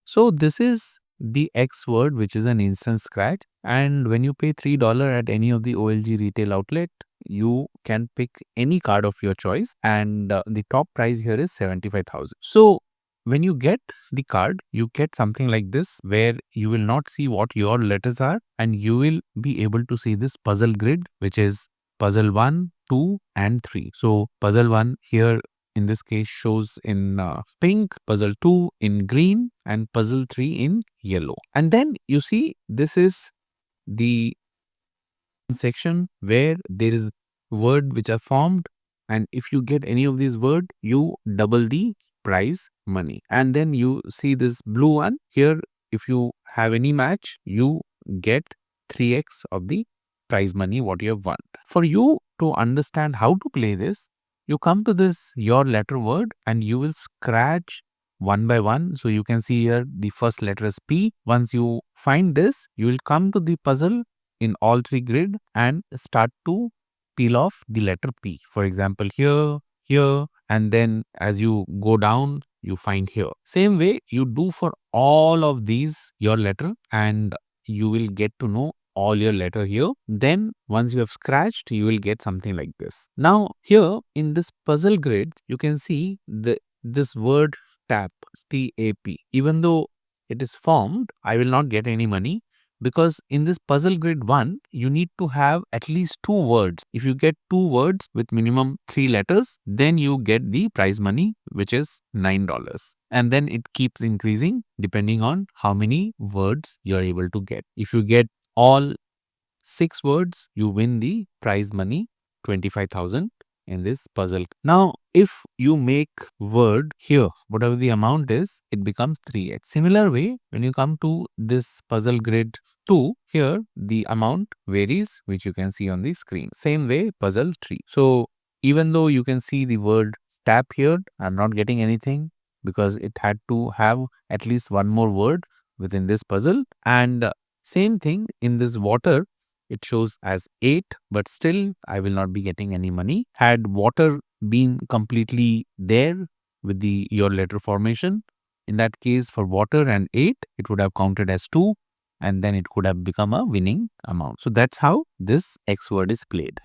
So this is the X word, which is an instant scratch. And when you pay $3 at any of the OLG retail outlet, you can pick any card of your choice, and the top price here is 75,000. So when you get the card, you get something like this, where you will not see what your letters are, and you will be able to see this puzzle grid, which is puzzle 1, 2 and 3. So puzzle 1 here in this case shows in pink, puzzle 2 in green and puzzle 3 in yellow. And then you see this is the section where there is word which are formed, and if you get any of these word, you double the prize money. And then you see this blue one here, if you have any match, you get 3x of the prize money what you have won. For you to understand how to play this, you come to this your letter word and you will scratch one by one. So you can see here the first letter is P. Once you find this, you will come to the puzzle in all three grid and start to peel off the letter P. For example, here, here, and then as you go down, you find here. Same way you do for all of these your letter, and you will get to know all your letter here. Then once you have scratched, you will get something like this. Now here in this puzzle grid, you can see this word tap, TAP. Even though it is formed, I will not get any money, because in this puzzle grid 1, you need to have at least 2 words. If you get 2 words with minimum 3 letters, then you get the prize money, which is $9. And then it keeps increasing depending on how many words you are able to get. If you get all 6 words, you win the prize money, 25,000 in this puzzle. Now, if you make word here, whatever the amount is, it becomes 3x. Similar way, when you come to this puzzle grid 2, here the amount varies, which you can see on the screen. Same way, puzzle 3. So even though you can see the word tap here, I'm not getting anything because it had to have at least one more word within this puzzle. And same thing in this water, it shows as 8, but still I will not be getting any money. Had water been completely there with the your letter formation, in that case for water and 8, it would have counted as 2, and then it could have become a winning amount. So that's how this X word is played.